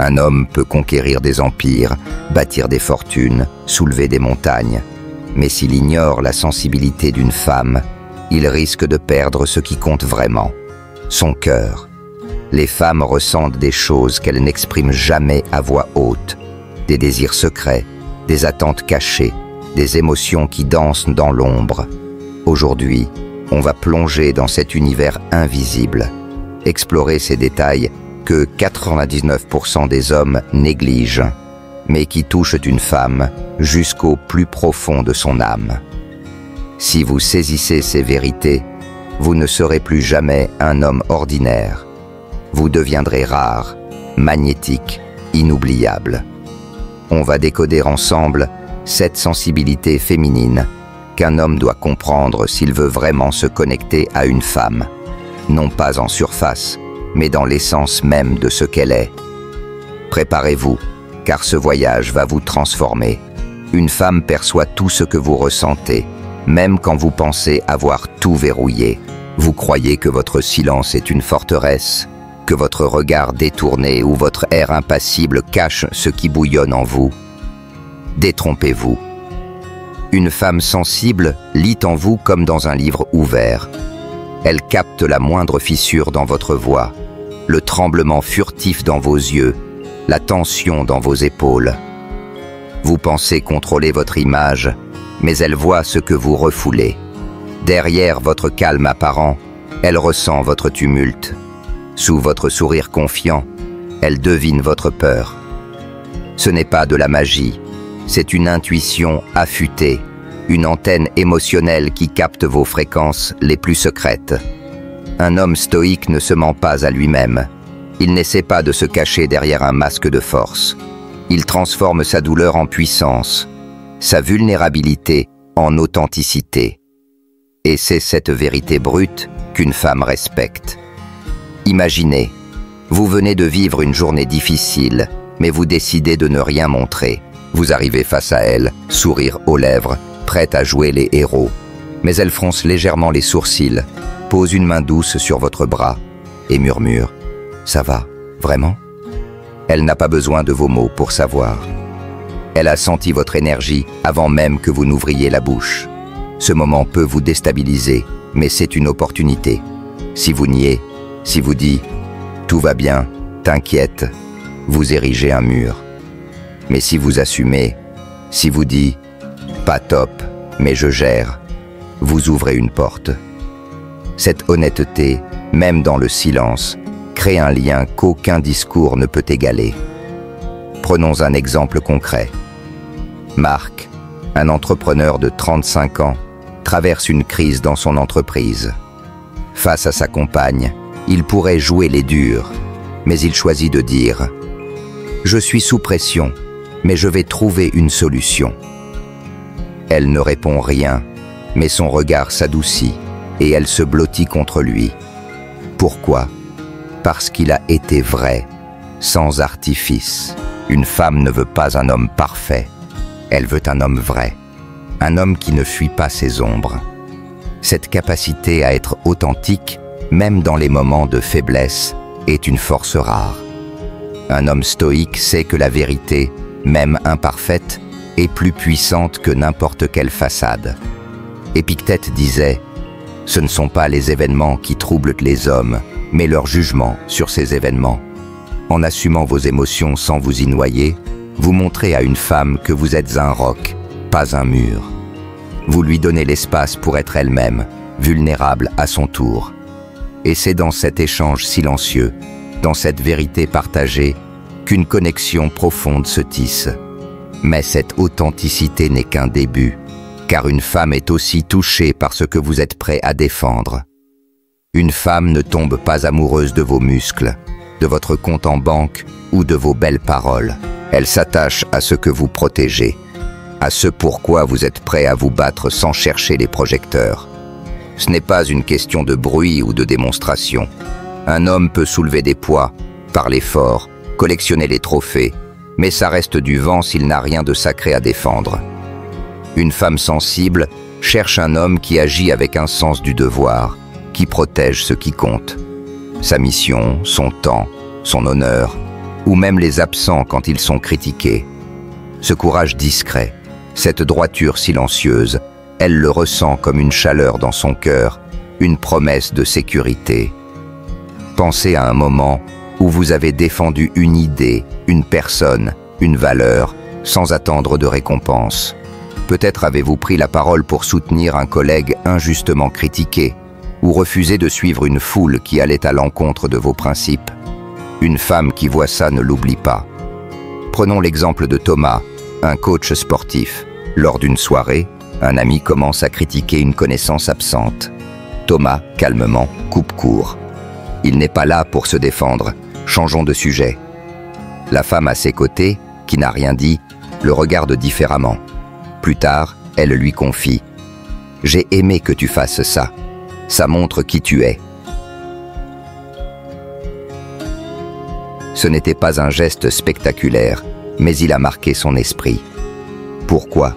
Un homme peut conquérir des empires, bâtir des fortunes, soulever des montagnes. Mais s'il ignore la sensibilité d'une femme, il risque de perdre ce qui compte vraiment, son cœur. Les femmes ressentent des choses qu'elles n'expriment jamais à voix haute, des désirs secrets, des attentes cachées, des émotions qui dansent dans l'ombre. Aujourd'hui, on va plonger dans cet univers invisible, explorer ces détails que 99% des hommes négligent, mais qui touchent une femme jusqu'au plus profond de son âme. Si vous saisissez ces vérités, vous ne serez plus jamais un homme ordinaire. Vous deviendrez rare, magnétique, inoubliable. On va décoder ensemble cette sensibilité féminine qu'un homme doit comprendre s'il veut vraiment se connecter à une femme, non pas en surface, mais dans l'essence même de ce qu'elle est. Préparez-vous, car ce voyage va vous transformer. Une femme perçoit tout ce que vous ressentez, même quand vous pensez avoir tout verrouillé. Vous croyez que votre silence est une forteresse, que votre regard détourné ou votre air impassible cache ce qui bouillonne en vous. Détrompez-vous. Une femme sensible lit en vous comme dans un livre ouvert. Elle capte la moindre fissure dans votre voix, le tremblement furtif dans vos yeux, la tension dans vos épaules. Vous pensez contrôler votre image, mais elle voit ce que vous refoulez. Derrière votre calme apparent, elle ressent votre tumulte. Sous votre sourire confiant, elle devine votre peur. Ce n'est pas de la magie, c'est une intuition affûtée, une antenne émotionnelle qui capte vos fréquences les plus secrètes. Un homme stoïque ne se ment pas à lui-même. Il n'essaie pas de se cacher derrière un masque de force. Il transforme sa douleur en puissance, sa vulnérabilité en authenticité. Et c'est cette vérité brute qu'une femme respecte. Imaginez, vous venez de vivre une journée difficile, mais vous décidez de ne rien montrer. Vous arrivez face à elle, sourire aux lèvres, prête à jouer les héros. Mais elle fronce légèrement les sourcils, pose une main douce sur votre bras et murmure « Ça va, vraiment ?» Elle n'a pas besoin de vos mots pour savoir. Elle a senti votre énergie avant même que vous n'ouvriez la bouche. Ce moment peut vous déstabiliser, mais c'est une opportunité. Si vous niez, si vous dites « Tout va bien, t'inquiète », vous érigez un mur. Mais si vous assumez, si vous dites « Pas top, mais je gère », vous ouvrez une porte. Cette honnêteté, même dans le silence, crée un lien qu'aucun discours ne peut égaler. Prenons un exemple concret. Marc, un entrepreneur de 35 ans, traverse une crise dans son entreprise. Face à sa compagne, il pourrait jouer les durs, mais il choisit de dire « Je suis sous pression, mais je vais trouver une solution. » Elle ne répond rien, mais son regard s'adoucit et elle se blottit contre lui. Pourquoi? Parce qu'il a été vrai, sans artifice. Une femme ne veut pas un homme parfait, elle veut un homme vrai, un homme qui ne fuit pas ses ombres. Cette capacité à être authentique, même dans les moments de faiblesse, est une force rare. Un homme stoïque sait que la vérité, même imparfaite, est plus puissante que n'importe quelle façade. Épictète disait « Ce ne sont pas les événements qui troublent les hommes, mais leur jugement sur ces événements. » En assumant vos émotions sans vous y noyer, vous montrez à une femme que vous êtes un roc, pas un mur. Vous lui donnez l'espace pour être elle-même, vulnérable à son tour. Et c'est dans cet échange silencieux, dans cette vérité partagée, qu'une connexion profonde se tisse. Mais cette authenticité n'est qu'un début, car une femme est aussi touchée par ce que vous êtes prêt à défendre. Une femme ne tombe pas amoureuse de vos muscles, de votre compte en banque ou de vos belles paroles. Elle s'attache à ce que vous protégez, à ce pourquoi vous êtes prêt à vous battre sans chercher les projecteurs. Ce n'est pas une question de bruit ou de démonstration. Un homme peut soulever des poids, parler fort, collectionner les trophées, mais ça reste du vent s'il n'a rien de sacré à défendre. Une femme sensible cherche un homme qui agit avec un sens du devoir, qui protège ce qui compte. Sa mission, son temps, son honneur, ou même les absents quand ils sont critiqués. Ce courage discret, cette droiture silencieuse, elle le ressent comme une chaleur dans son cœur, une promesse de sécurité. Pensez à un moment où vous avez défendu une idée, une personne, une valeur, sans attendre de récompense. Peut-être avez-vous pris la parole pour soutenir un collègue injustement critiqué, ou refusé de suivre une foule qui allait à l'encontre de vos principes. Une femme qui voit ça ne l'oublie pas. Prenons l'exemple de Thomas, un coach sportif. Lors d'une soirée, un ami commence à critiquer une connaissance absente. Thomas, calmement, coupe court. Il n'est pas là pour se défendre. Changeons de sujet. La femme à ses côtés, qui n'a rien dit, le regarde différemment. Plus tard, elle lui confie « J'ai aimé que tu fasses ça. Ça montre qui tu es. » Ce n'était pas un geste spectaculaire, mais il a marqué son esprit. Pourquoi?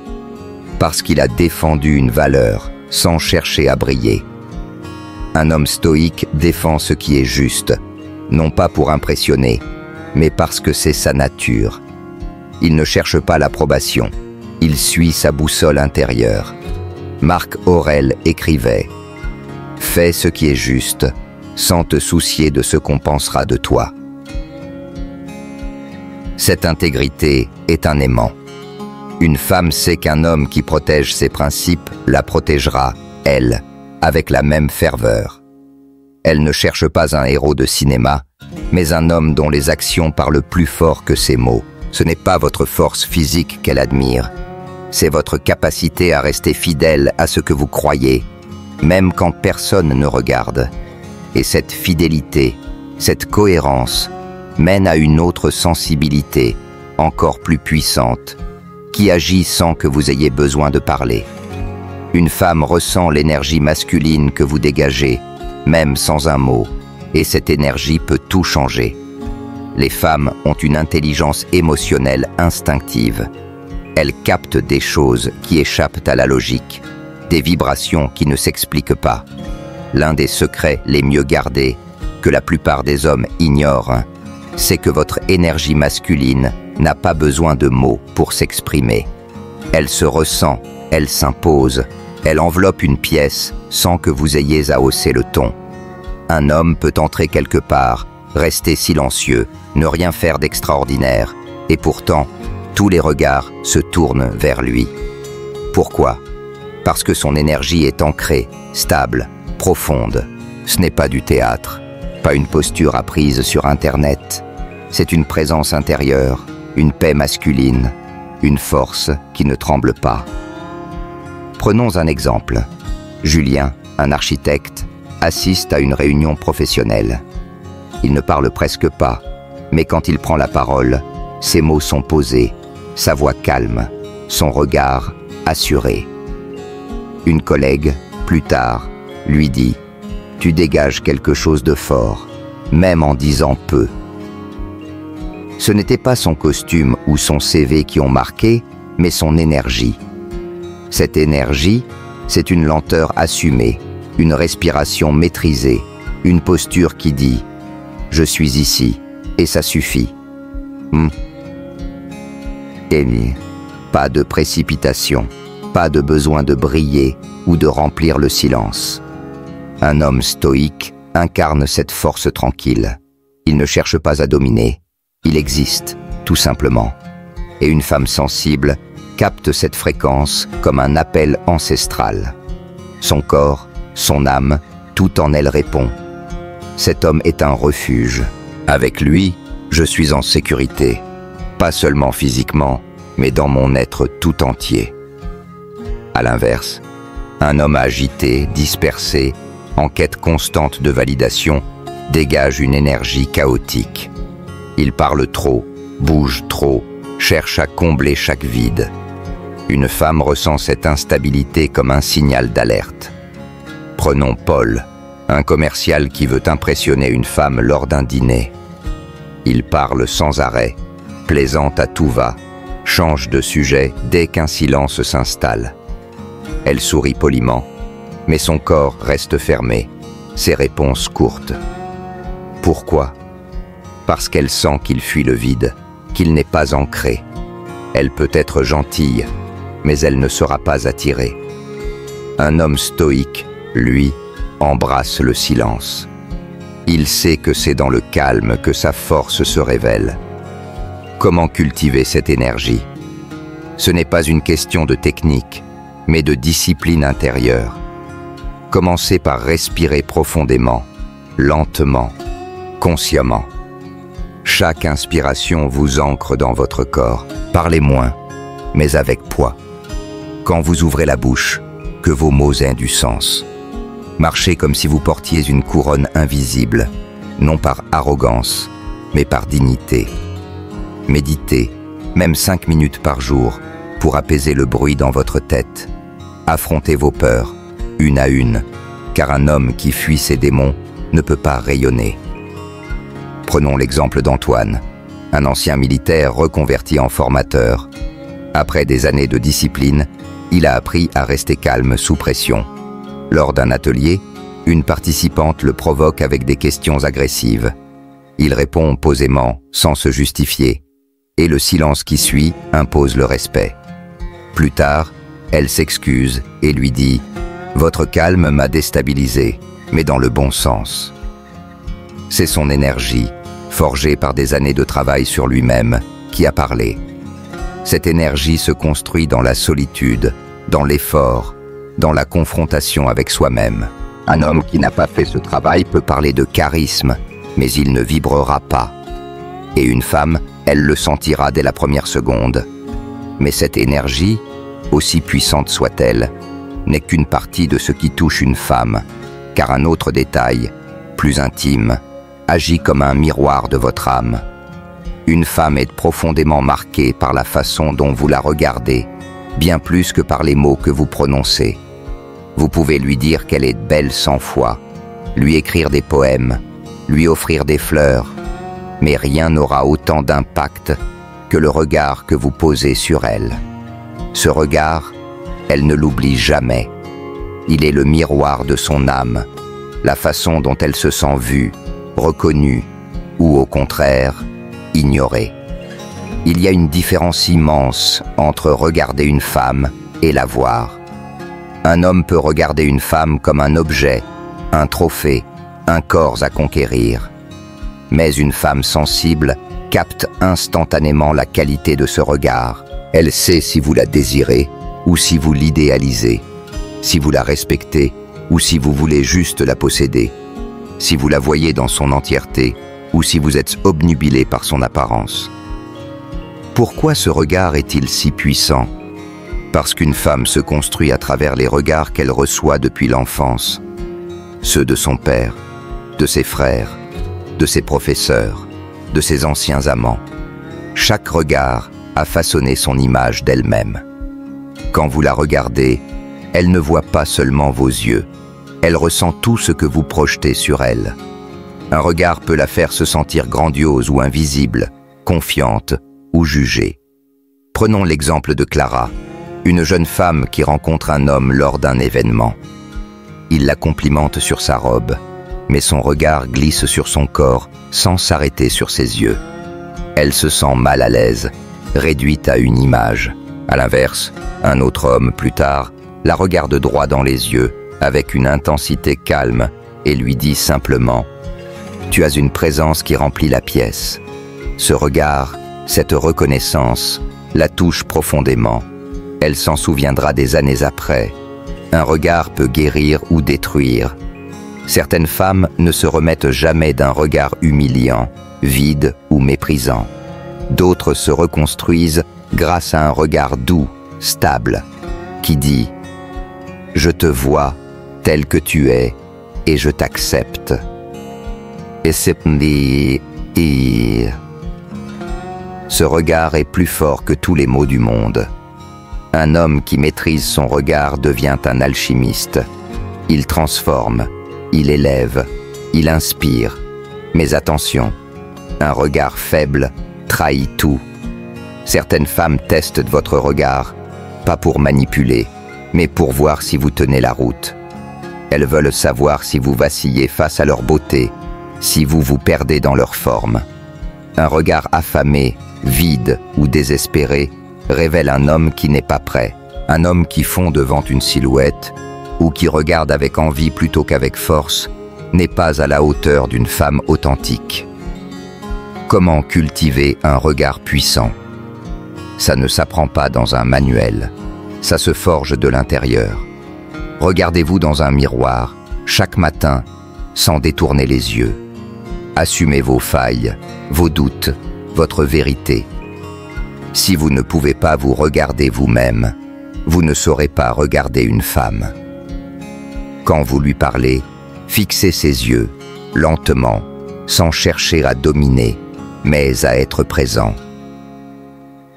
Parce qu'il a défendu une valeur, sans chercher à briller. Un homme stoïque défend ce qui est juste, non pas pour impressionner, mais parce que c'est sa nature. Il ne cherche pas l'approbation, il suit sa boussole intérieure. Marc Aurèle écrivait « Fais ce qui est juste, sans te soucier de ce qu'on pensera de toi. » Cette intégrité est un aimant. Une femme sait qu'un homme qui protège ses principes la protégera, elle, avec la même ferveur. Elle ne cherche pas un héros de cinéma, mais un homme dont les actions parlent plus fort que ses mots. Ce n'est pas votre force physique qu'elle admire, c'est votre capacité à rester fidèle à ce que vous croyez, même quand personne ne regarde. Et cette fidélité, cette cohérence, mène à une autre sensibilité, encore plus puissante, qui agit sans que vous ayez besoin de parler. Une femme ressent l'énergie masculine que vous dégagez, même sans un mot, et cette énergie peut tout changer. Les femmes ont une intelligence émotionnelle instinctive. Elles captent des choses qui échappent à la logique, des vibrations qui ne s'expliquent pas. L'un des secrets les mieux gardés, que la plupart des hommes ignorent, c'est que votre énergie masculine n'a pas besoin de mots pour s'exprimer. Elle se ressent, elle s'impose, elle enveloppe une pièce sans que vous ayez à hausser le ton. Un homme peut entrer quelque part, rester silencieux, ne rien faire d'extraordinaire, et pourtant, tous les regards se tournent vers lui. Pourquoi? Parce que son énergie est ancrée, stable, profonde. Ce n'est pas du théâtre, pas une posture apprise sur Internet. C'est une présence intérieure, une paix masculine, une force qui ne tremble pas. Prenons un exemple. Julien, un architecte, assiste à une réunion professionnelle. Il ne parle presque pas, mais quand il prend la parole, ses mots sont posés, sa voix calme, son regard assuré. Une collègue, plus tard, lui dit « Tu dégages quelque chose de fort, même en disant peu. » Ce n'était pas son costume ou son CV qui ont marqué, mais son énergie. Cette énergie, c'est une lenteur assumée, une respiration maîtrisée, une posture qui dit « Je suis ici, et ça suffit. » Et pas de précipitation, pas de besoin de briller ou de remplir le silence. Un homme stoïque incarne cette force tranquille. Il ne cherche pas à dominer. Il existe, tout simplement. Et une femme sensible capte cette fréquence comme un appel ancestral. Son corps, son âme, tout en elle répond. Cet homme est un refuge. Avec lui, je suis en sécurité. Pas seulement physiquement, mais dans mon être tout entier. À l'inverse, un homme agité, dispersé, en quête constante de validation, dégage une énergie chaotique. Il parle trop, bouge trop, cherche à combler chaque vide. Une femme ressent cette instabilité comme un signal d'alerte. Prenons Paul, un commercial qui veut impressionner une femme lors d'un dîner. Il parle sans arrêt, plaisante à tout va, change de sujet dès qu'un silence s'installe. Elle sourit poliment, mais son corps reste fermé, ses réponses courtes. Pourquoi? parce qu'elle sent qu'il fuit le vide, qu'il n'est pas ancré. Elle peut être gentille, mais elle ne sera pas attirée. Un homme stoïque, lui, embrasse le silence. Il sait que c'est dans le calme que sa force se révèle. Comment cultiver cette énergie? Ce n'est pas une question de technique, mais de discipline intérieure. Commencez par respirer profondément, lentement, consciemment. Chaque inspiration vous ancre dans votre corps. Parlez moins, mais avec poids. Quand vous ouvrez la bouche, que vos mots aient du sens. Marchez comme si vous portiez une couronne invisible, non par arrogance, mais par dignité. Méditez, même 5 minutes par jour, pour apaiser le bruit dans votre tête. Affrontez vos peurs, une à une, car un homme qui fuit ses démons ne peut pas rayonner. Prenons l'exemple d'Antoine, un ancien militaire reconverti en formateur. Après des années de discipline, il a appris à rester calme sous pression. Lors d'un atelier, une participante le provoque avec des questions agressives. Il répond posément, sans se justifier, et le silence qui suit impose le respect. Plus tard, elle s'excuse et lui dit « Votre calme m'a déstabilisé, mais dans le bon sens. » C'est son énergie, forgée par des années de travail sur lui-même, qui a parlé. Cette énergie se construit dans la solitude, dans l'effort, dans la confrontation avec soi-même. Un homme qui n'a pas fait ce travail peut parler de charisme, mais il ne vibrera pas. Et une femme, elle le sentira dès la première seconde. Mais cette énergie, aussi puissante soit-elle, n'est qu'une partie de ce qui touche une femme, car un autre détail, plus intime, agit comme un miroir de votre âme. Une femme est profondément marquée par la façon dont vous la regardez, bien plus que par les mots que vous prononcez. Vous pouvez lui dire qu'elle est belle 100 fois, lui écrire des poèmes, lui offrir des fleurs, mais rien n'aura autant d'impact que le regard que vous posez sur elle. Ce regard, elle ne l'oublie jamais. Il est le miroir de son âme, la façon dont elle se sent vue, reconnue, ou au contraire, ignorée. Il y a une différence immense entre regarder une femme et la voir. Un homme peut regarder une femme comme un objet, un trophée, un corps à conquérir. Mais une femme sensible capte instantanément la qualité de ce regard. Elle sait si vous la désirez ou si vous l'idéalisez, si vous la respectez ou si vous voulez juste la posséder, si vous la voyez dans son entièreté ou si vous êtes obnubilé par son apparence. Pourquoi ce regard est-il si puissant? Parce qu'une femme se construit à travers les regards qu'elle reçoit depuis l'enfance, ceux de son père, de ses frères, de ses professeurs, de ses anciens amants. Chaque regard a façonné son image d'elle-même. Quand vous la regardez, elle ne voit pas seulement vos yeux, elle ressent tout ce que vous projetez sur elle. Un regard peut la faire se sentir grandiose ou invisible, confiante ou jugée. Prenons l'exemple de Clara, une jeune femme qui rencontre un homme lors d'un événement. Il la complimente sur sa robe, mais son regard glisse sur son corps sans s'arrêter sur ses yeux. Elle se sent mal à l'aise, réduite à une image. À l'inverse, un autre homme, plus tard, la regarde droit dans les yeux, avec une intensité calme, et lui dit simplement « Tu as une présence qui remplit la pièce ». Ce regard, cette reconnaissance, la touche profondément. Elle s'en souviendra des années après. Un regard peut guérir ou détruire. Certaines femmes ne se remettent jamais d'un regard humiliant, vide ou méprisant. D'autres se reconstruisent grâce à un regard doux, stable, qui dit « Je te vois tel que tu es et je t'accepte ». Et ce regard est plus fort que tous les mots du monde. Un homme qui maîtrise son regard devient un alchimiste. Il transforme, il élève, il inspire. Mais attention, un regard faible trahit tout. Certaines femmes testent votre regard, pas pour manipuler, mais pour voir si vous tenez la route. Elles veulent savoir si vous vacillez face à leur beauté, si vous vous perdez dans leur forme. Un regard affamé, vide ou désespéré révèle un homme qui n'est pas prêt, un homme qui fond devant une silhouette ou qui regarde avec envie plutôt qu'avec force n'est pas à la hauteur d'une femme authentique. Comment cultiver un regard puissant? Ça ne s'apprend pas dans un manuel, ça se forge de l'intérieur. Regardez-vous dans un miroir, chaque matin, sans détourner les yeux. Assumez vos failles, vos doutes, votre vérité. Si vous ne pouvez pas vous regarder vous-même, vous ne saurez pas regarder une femme. Quand vous lui parlez, fixez ses yeux, lentement, sans chercher à dominer, mais à être présent.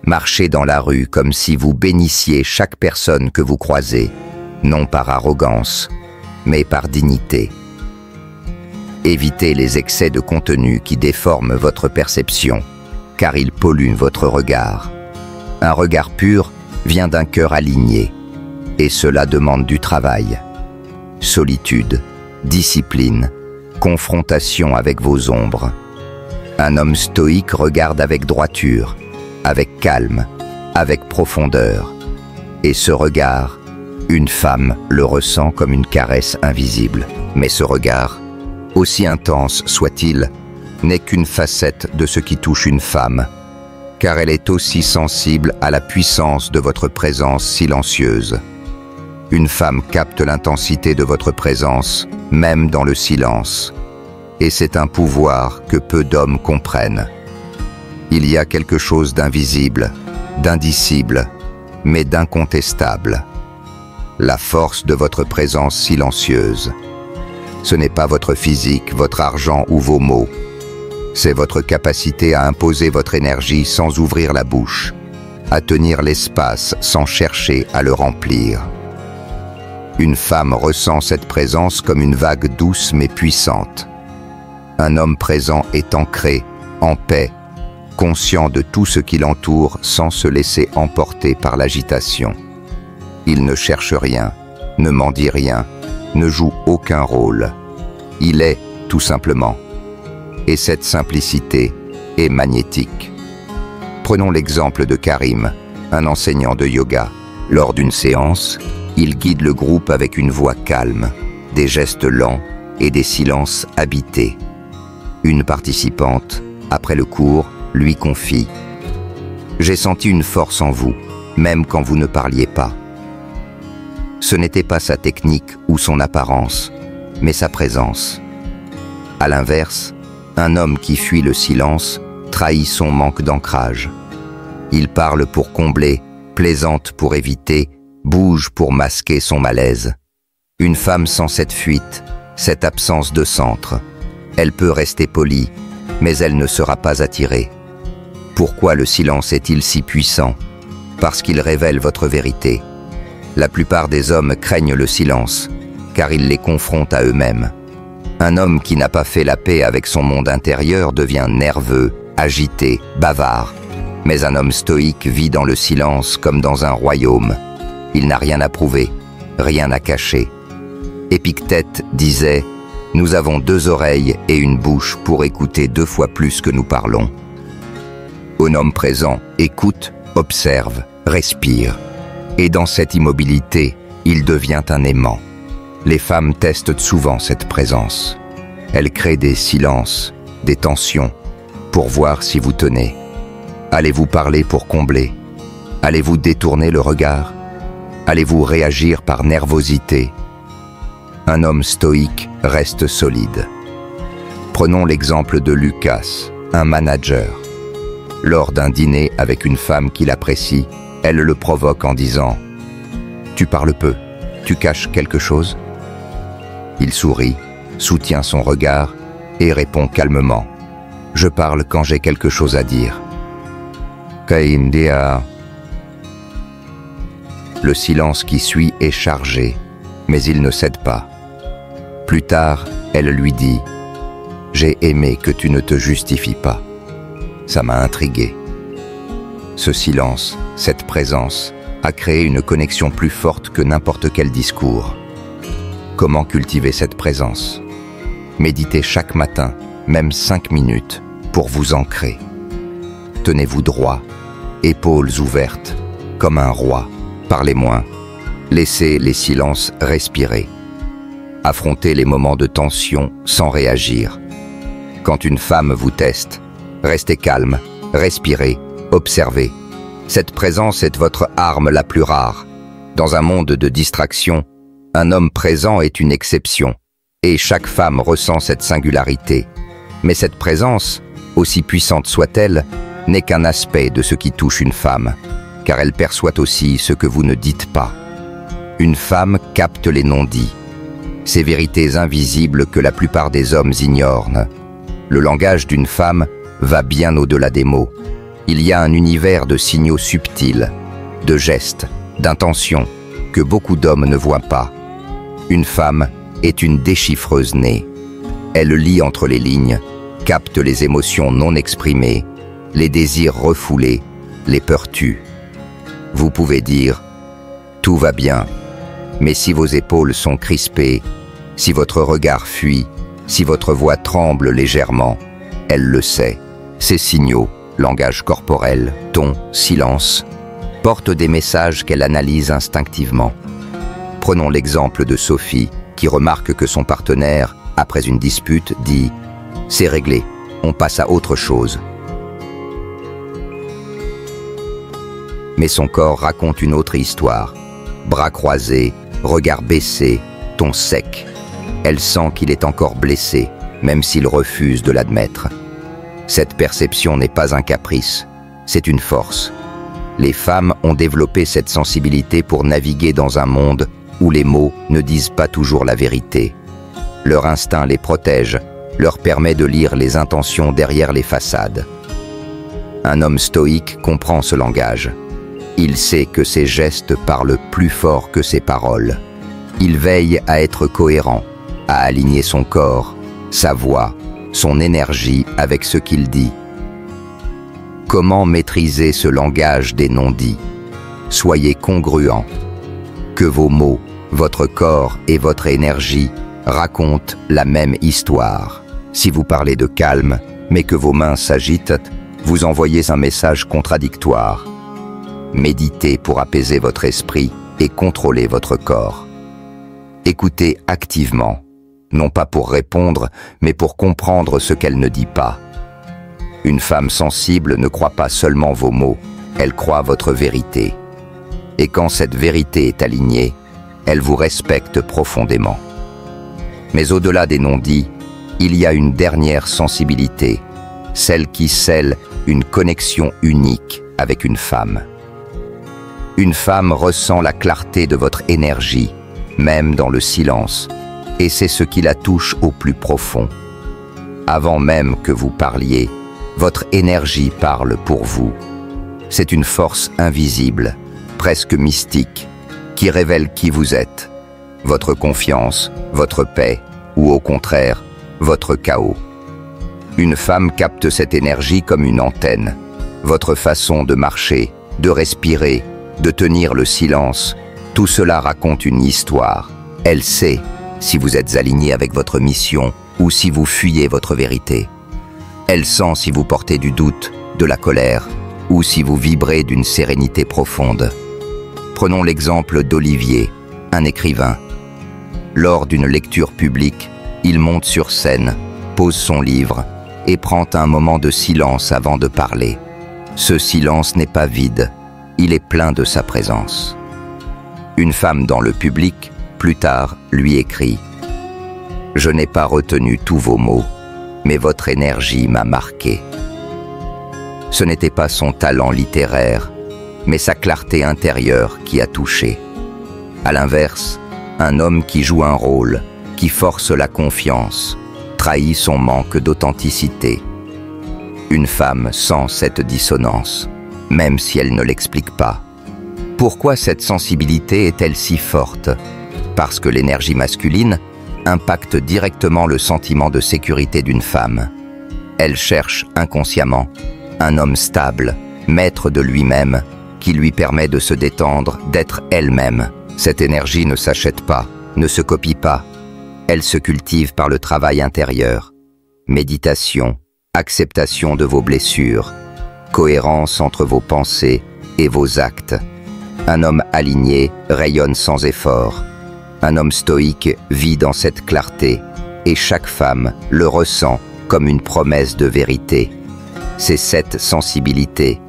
Marchez dans la rue comme si vous bénissiez chaque personne que vous croisez, non par arrogance, mais par dignité. Évitez les excès de contenu qui déforment votre perception, car ils polluent votre regard. Un regard pur vient d'un cœur aligné, et cela demande du travail. Solitude, discipline, confrontation avec vos ombres. Un homme stoïque regarde avec droiture, avec calme, avec profondeur. Et ce regard, une femme le ressent comme une caresse invisible. Mais ce regard, aussi intense soit-il, n'est qu'une facette de ce qui touche une femme, car elle est aussi sensible à la puissance de votre présence silencieuse. Une femme capte l'intensité de votre présence, même dans le silence. Et c'est un pouvoir que peu d'hommes comprennent. Il y a quelque chose d'invisible, d'indicible, mais d'incontestable. La force de votre présence silencieuse. Ce n'est pas votre physique, votre argent ou vos mots. C'est votre capacité à imposer votre énergie sans ouvrir la bouche, à tenir l'espace sans chercher à le remplir. Une femme ressent cette présence comme une vague douce mais puissante. Un homme présent est ancré, en paix, conscient de tout ce qui l'entoure sans se laisser emporter par l'agitation. Il ne cherche rien, ne mendie rien, ne joue aucun rôle. Il est, tout simplement. Et cette simplicité est magnétique. Prenons l'exemple de Karim, un enseignant de yoga. Lors d'une séance, il guide le groupe avec une voix calme, des gestes lents et des silences habités. Une participante, après le cours, lui confie « J'ai senti une force en vous, même quand vous ne parliez pas. » Ce n'était pas sa technique ou son apparence, mais sa présence. À l'inverse, un homme qui fuit le silence trahit son manque d'ancrage. Il parle pour combler, plaisante pour éviter, bouge pour masquer son malaise. Une femme sans cette fuite, cette absence de centre, elle peut rester polie, mais elle ne sera pas attirée. Pourquoi le silence est-il si puissant? Parce qu'il révèle votre vérité. La plupart des hommes craignent le silence, car il les confronte à eux-mêmes. Un homme qui n'a pas fait la paix avec son monde intérieur devient nerveux, agité, bavard. Mais un homme stoïque vit dans le silence comme dans un royaume. Il n'a rien à prouver, rien à cacher. Épictète disait « Nous avons 2 oreilles et une bouche pour écouter 2 fois plus que nous parlons. » Un homme présent écoute, observe, respire. Et dans cette immobilité, il devient un aimant. Les femmes testent souvent cette présence. Elles créent des silences, des tensions, pour voir si vous tenez. Allez-vous parler pour combler? Allez-vous détourner le regard? Allez-vous réagir par nervosité? Un homme stoïque reste solide. Prenons l'exemple de Lucas, un manager. Lors d'un dîner avec une femme qu'il apprécie, elle le provoque en disant « Tu parles peu, tu caches quelque chose ?» Il sourit, soutient son regard et répond calmement « Je parle quand j'ai quelque chose à dire. » Le silence qui suit est chargé, mais il ne cède pas. Plus tard, elle lui dit « J'ai aimé que tu ne te justifies pas. Ça m'a intrigué. » Ce silence, cette présence, a créé une connexion plus forte que n'importe quel discours. Comment cultiver cette présence? Méditez chaque matin, même 5 minutes, pour vous ancrer. Tenez-vous droit, épaules ouvertes, comme un roi. Parlez moins. Laissez les silences respirer. Affrontez les moments de tension sans réagir. Quand une femme vous teste, restez calme, respirez, observez. Cette présence est votre arme la plus rare. Dans un monde de distraction, un homme présent est une exception, et chaque femme ressent cette singularité. Mais cette présence, aussi puissante soit-elle, n'est qu'un aspect de ce qui touche une femme, car elle perçoit aussi ce que vous ne dites pas. Une femme capte les non-dits, ces vérités invisibles que la plupart des hommes ignorent. Le langage d'une femme va bien au-delà des mots. Il y a un univers de signaux subtils, de gestes, d'intentions, que beaucoup d'hommes ne voient pas. Une femme est une déchiffreuse née. Elle lit entre les lignes, capte les émotions non exprimées, les désirs refoulés, les peurs tues. Vous pouvez dire « tout va bien », mais si vos épaules sont crispées, si votre regard fuit, si votre voix tremble légèrement, elle le sait. Ces signaux, langage corporel, ton, silence, portent des messages qu'elle analyse instinctivement. Prenons l'exemple de Sophie, qui remarque que son partenaire, après une dispute, dit « c'est réglé, on passe à autre chose ». Mais son corps raconte une autre histoire. Bras croisés, regard baissé, ton sec. Elle sent qu'il est encore blessé, même s'il refuse de l'admettre. Cette perception n'est pas un caprice, c'est une force. Les femmes ont développé cette sensibilité pour naviguer dans un monde où les mots ne disent pas toujours la vérité. Leur instinct les protège, leur permet de lire les intentions derrière les façades. Un homme stoïque comprend ce langage. Il sait que ses gestes parlent plus fort que ses paroles. Il veille à être cohérent, à aligner son corps, sa voix, son énergie avec ce qu'il dit. Comment maîtriser ce langage des non-dits? Soyez congruent. Que vos mots, votre corps et votre énergie racontent la même histoire. Si vous parlez de calme, mais que vos mains s'agitent, vous envoyez un message contradictoire. Méditez pour apaiser votre esprit et contrôler votre corps. Écoutez activement, non pas pour répondre, mais pour comprendre ce qu'elle ne dit pas. Une femme sensible ne croit pas seulement vos mots, elle croit votre vérité. Et quand cette vérité est alignée, elle vous respecte profondément. Mais au-delà des non-dits, il y a une dernière sensibilité, celle qui scelle une connexion unique avec une femme. Une femme ressent la clarté de votre énergie, même dans le silence, et c'est ce qui la touche au plus profond. Avant même que vous parliez, votre énergie parle pour vous. C'est une force invisible, presque mystique, qui révèle qui vous êtes, votre confiance, votre paix, ou au contraire, votre chaos. Une femme capte cette énergie comme une antenne. Votre façon de marcher, de respirer, de tenir le silence, tout cela raconte une histoire. Elle sait si vous êtes aligné avec votre mission ou si vous fuyez votre vérité. Elle sent si vous portez du doute, de la colère, ou si vous vibrez d'une sérénité profonde. Prenons l'exemple d'Olivier, un écrivain. Lors d'une lecture publique, il monte sur scène, pose son livre et prend un moment de silence avant de parler. Ce silence n'est pas vide, il est plein de sa présence. Une femme dans le public, plus tard, lui écrit « Je n'ai pas retenu tous vos mots, mais votre énergie m'a marqué. » Ce n'était pas son talent littéraire, mais sa clarté intérieure qui a touché. À l'inverse, un homme qui joue un rôle, qui force la confiance, trahit son manque d'authenticité. Une femme sent cette dissonance, même si elle ne l'explique pas. Pourquoi cette sensibilité est-elle si forte? Parce que l'énergie masculine impacte directement le sentiment de sécurité d'une femme. Elle cherche inconsciemment un homme stable, maître de lui-même, qui lui permet de se détendre, d'être elle-même. Cette énergie ne s'achète pas, ne se copie pas. Elle se cultive par le travail intérieur. Méditation, acceptation de vos blessures, cohérence entre vos pensées et vos actes. Un homme aligné rayonne sans effort. Un homme stoïque vit dans cette clarté, et chaque femme le ressent comme une promesse de vérité. C'est cette sensibilité,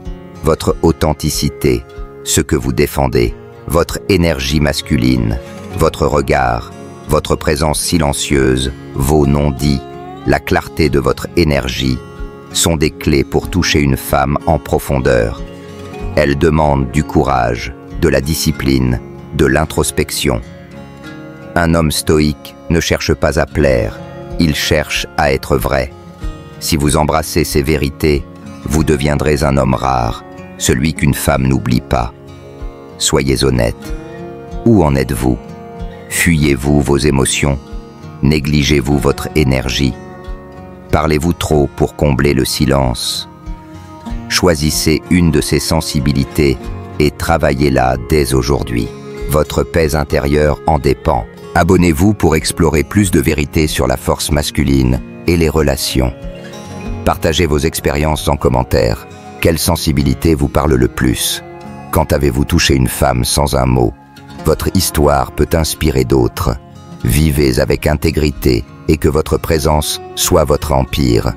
votre authenticité, ce que vous défendez, votre énergie masculine, votre regard, votre présence silencieuse, vos non-dits, la clarté de votre énergie, sont des clés pour toucher une femme en profondeur. Elles demandent du courage, de la discipline, de l'introspection. Un homme stoïque ne cherche pas à plaire, il cherche à être vrai. Si vous embrassez ces vérités, vous deviendrez un homme rare, celui qu'une femme n'oublie pas. Soyez honnête. Où en êtes-vous? Fuyez-vous vos émotions? Négligez-vous votre énergie? Parlez-vous trop pour combler le silence? Choisissez une de ces sensibilités et travaillez-la dès aujourd'hui. Votre paix intérieure en dépend. Abonnez-vous pour explorer plus de vérités sur la force masculine et les relations. Partagez vos expériences en commentaire. Quelle sensibilité vous parle le plus? Quand avez-vous touché une femme sans un mot? Votre histoire peut inspirer d'autres. Vivez avec intégrité et que votre présence soit votre empire.